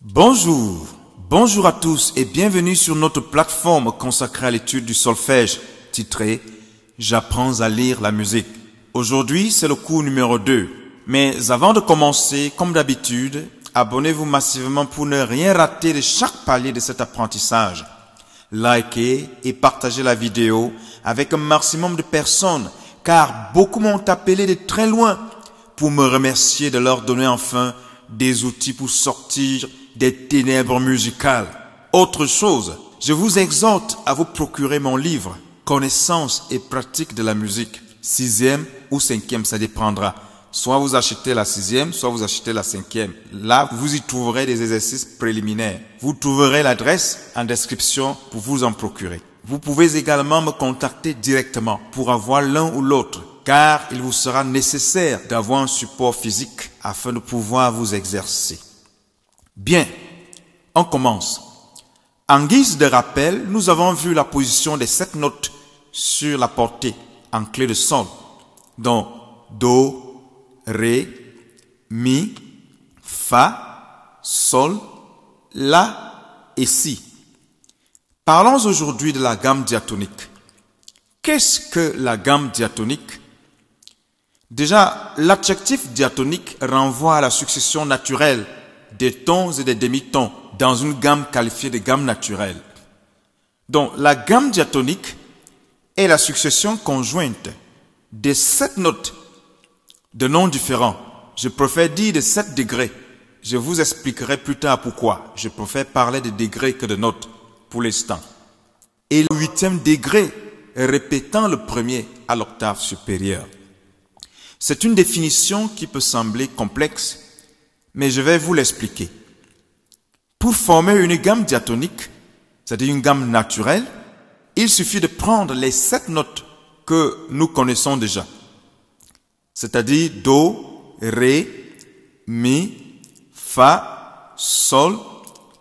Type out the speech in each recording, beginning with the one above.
Bonjour à tous et bienvenue sur notre plateforme consacrée à l'étude du solfège, titrée « J'apprends à lire la musique ». Aujourd'hui, c'est le cours numéro 2. Mais avant de commencer, comme d'habitude, abonnez-vous massivement pour ne rien rater de chaque palier de cet apprentissage. Likez et partagez la vidéo avec un maximum de personnes, car beaucoup m'ont appelé de très loin pour me remercier de leur donner enfin des outils pour sortir des ténèbres musicales. Autre chose, je vous exhorte à vous procurer mon livre « Connaissance et pratique de la musique ». 6e ou 5e, ça dépendra. Soit vous achetez la 6e, soit vous achetez la 5e. Là, vous y trouverez des exercices préliminaires. Vous trouverez l'adresse en description pour vous en procurer. Vous pouvez également me contacter directement pour avoir l'un ou l'autre, car il vous sera nécessaire d'avoir un support physique afin de pouvoir vous exercer. Bien, on commence. En guise de rappel, nous avons vu la position des 7 notes sur la portée en clé de sol, dont Do, Ré, Mi, Fa, Sol, La et Si. Parlons aujourd'hui de la gamme diatonique. Qu'est-ce que la gamme diatonique? Déjà, l'adjectif diatonique renvoie à la succession naturelle des tons et des demi-tons dans une gamme qualifiée de gamme naturelle. Donc, la gamme diatonique est la succession conjointe des 7 notes de noms différents. Je préfère dire de 7 degrés. Je vous expliquerai plus tard pourquoi. Je préfère parler de degrés que de notes pour l'instant. Et le 8e degré répétant le premier à l'octave supérieure. C'est une définition qui peut sembler complexe, mais je vais vous l'expliquer. Pour former une gamme diatonique, c'est-à-dire une gamme naturelle, il suffit de prendre les 7 notes que nous connaissons déjà, c'est-à-dire Do, Ré, Mi, Fa, Sol,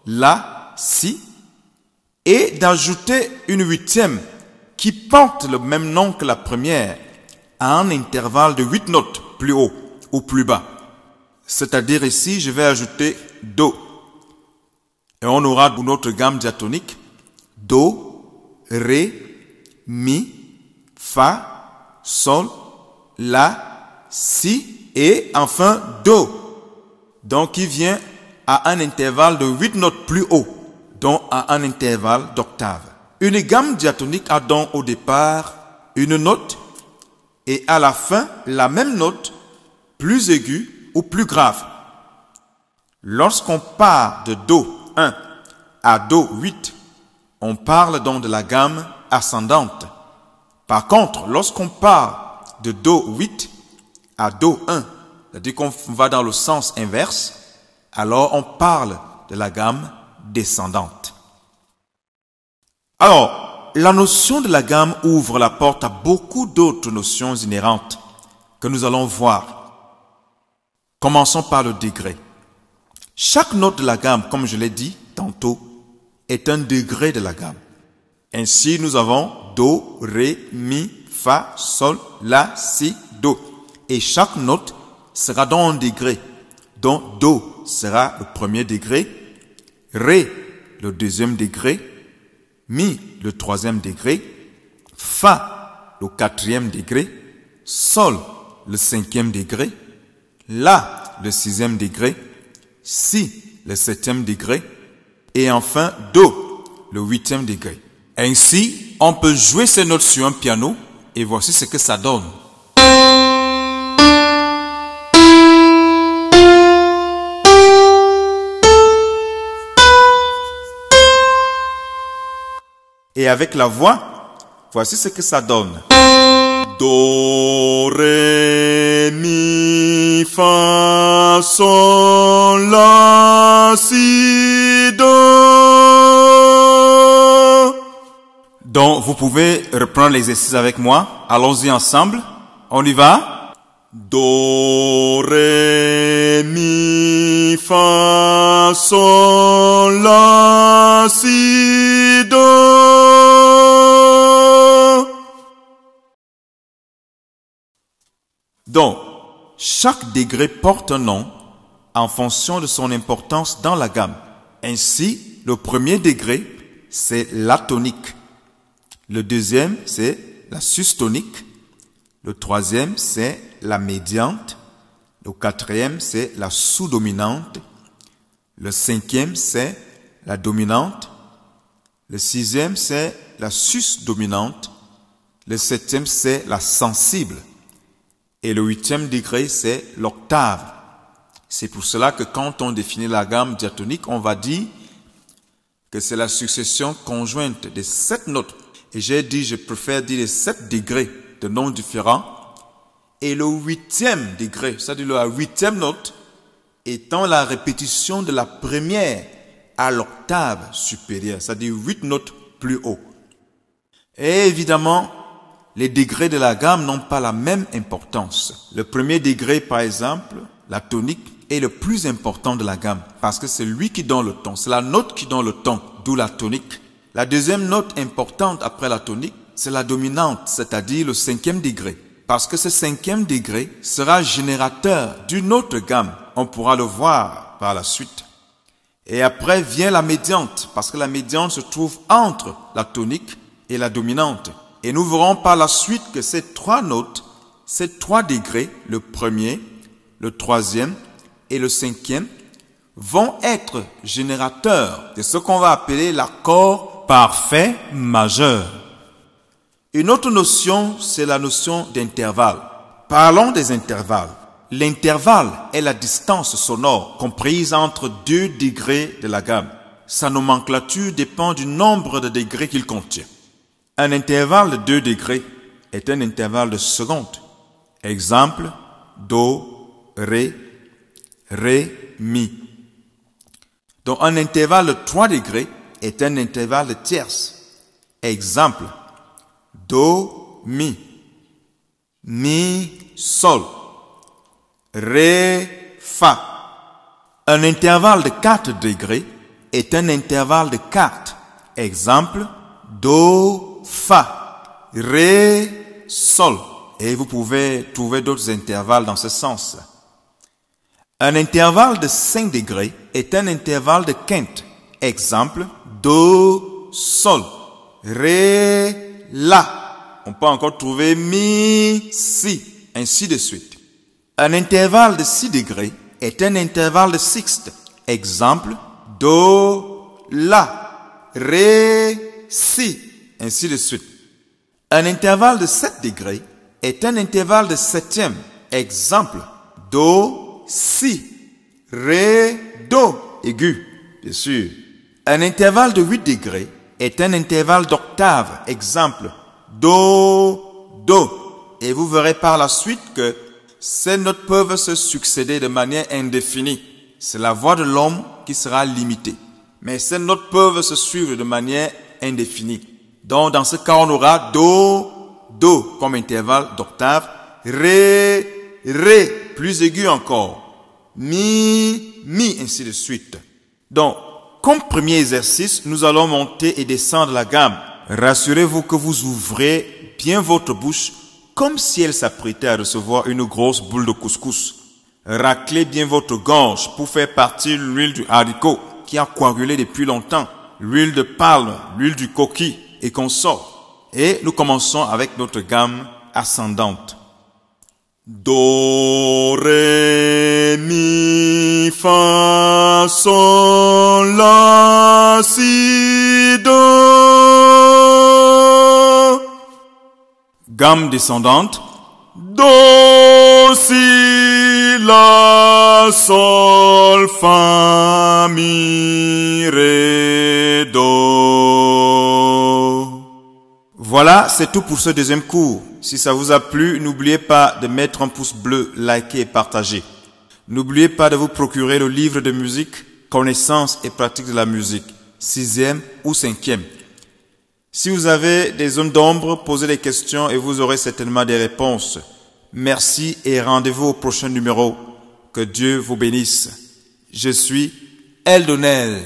La, Si, et d'ajouter une 8e qui porte le même nom que la première à un intervalle de 8 notes plus haut ou plus bas. C'est-à-dire ici, je vais ajouter Do. Et on aura pour notre gamme diatonique Do, Ré, Mi, Fa, Sol, La, Si et enfin Do. Donc qui vient à un intervalle de 8 notes plus haut, donc à un intervalle d'octave. Une gamme diatonique a donc au départ une note et à la fin la même note plus aiguë ou plus grave. Lorsqu'on part de Do 1 à Do 8, on parle donc de la gamme ascendante. Par contre, lorsqu'on part de Do 8 à Do 1, c'est-à-dire qu'on va dans le sens inverse, alors on parle de la gamme descendante. Alors, la notion de la gamme ouvre la porte à beaucoup d'autres notions inhérentes que nous allons voir. Commençons par le degré. Chaque note de la gamme, comme je l'ai dit tantôt, est un degré de la gamme. Ainsi, nous avons Do, Ré, Mi, Fa, Sol, La, Si, Do. Et chaque note sera dans un degré. Donc, Do sera le premier degré, Ré le deuxième degré, Mi le 3e degré, Fa le 4e degré, Sol le 5e degré, La le 6e degré, Si le 7e degré et enfin Do le 8e degré. Ainsi, on peut jouer ces notes sur un piano et voici ce que ça donne. Et avec la voix, voici ce que ça donne. Do, Ré, Mi, Fa, Sol, La, Si, Do. Donc, vous pouvez reprendre l'exercice avec moi. Allons-y ensemble. On y va. Do, Ré, Mi, Fa, Sol, La, Si, Do. Donc, chaque degré porte un nom en fonction de son importance dans la gamme. Ainsi, le premier degré, c'est la tonique. Le deuxième, c'est la sustonique. Le troisième, c'est la médiante. Le quatrième, c'est la sous-dominante. Le cinquième, c'est la dominante. Le sixième, c'est la sus-dominante. Le septième, c'est la sensible. Et le huitième degré, c'est l'octave. C'est pour cela que quand on définit la gamme diatonique, on va dire que c'est la succession conjointe des 7 notes. Et j'ai dit, je préfère dire les 7 degrés de noms différents. Et le huitième degré, c'est-à-dire la huitième note, étant la répétition de la première à l'octave supérieure, c'est-à-dire 8 notes plus haut. Et évidemment, les degrés de la gamme n'ont pas la même importance. Le premier degré, par exemple, la tonique, est le plus important de la gamme parce que c'est lui qui donne le ton. C'est la note qui donne le ton, d'où la tonique. La deuxième note importante après la tonique, c'est la dominante, c'est-à-dire le cinquième degré. Parce que ce cinquième degré sera générateur d'une autre gamme. On pourra le voir par la suite. Et après vient la médiante, parce que la médiante se trouve entre la tonique et la dominante. Et nous verrons par la suite que ces 3 notes, ces 3 degrés, le premier, le troisième et le cinquième, vont être générateurs de ce qu'on va appeler l'accord parfait majeur. Une autre notion, c'est la notion d'intervalle. Parlons des intervalles. L'intervalle est la distance sonore comprise entre 2 degrés de la gamme. Sa nomenclature dépend du nombre de degrés qu'il contient. Un intervalle de 2 degrés est un intervalle de seconde. Exemple, Do, Ré, Ré, Mi. Donc un intervalle de 3 degrés est un intervalle de tierces. Exemple, Do, Mi, Mi, Sol, Ré, Fa. Un intervalle de 4 degrés est un intervalle de 4. Exemple, Do, Fa, Ré, Sol. Et vous pouvez trouver d'autres intervalles dans ce sens. Un intervalle de 5 degrés est un intervalle de quinte. Exemple, Do, Sol, Ré, La. On peut encore trouver Mi, Si, ainsi de suite. Un intervalle de 6 degrés est un intervalle de sixte. Exemple, Do, La, Ré, Si, ainsi de suite. Un intervalle de 7 degrés est un intervalle de septième. Exemple, Do, Si, Ré, Do, aigu, bien sûr. Un intervalle de 8 degrés est un intervalle d'octave. Exemple, Do, Do. Et vous verrez par la suite que ces notes peuvent se succéder de manière indéfinie. C'est la voix de l'homme qui sera limitée. Mais ces notes peuvent se suivre de manière indéfinie. Donc, dans ce cas, on aura Do, Do comme intervalle d'octave, Ré, Ré, plus aigu encore, Mi, Mi, ainsi de suite. Donc, comme premier exercice, nous allons monter et descendre la gamme. Rassurez-vous que vous ouvrez bien votre bouche comme si elle s'apprêtait à recevoir une grosse boule de couscous. Raclez bien votre gorge pour faire partir l'huile du haricot qui a coagulé depuis longtemps, l'huile de palme, l'huile du coquille et consorts. Et nous commençons avec notre gamme ascendante. Do, Ré, Mi, Fa, Sol, La, Si, Do. Gamme descendante. Do, Si, La, Sol, Fa, Mi, Ré, Do. Voilà, c'est tout pour ce deuxième cours. Si ça vous a plu, n'oubliez pas de mettre un pouce bleu, liker et partager. N'oubliez pas de vous procurer le livre de musique, connaissance et pratique de la musique, 6e ou 5e. Si vous avez des zones d'ombre, posez des questions et vous aurez certainement des réponses. Merci et rendez-vous au prochain numéro. Que Dieu vous bénisse. Je suis Eldonel.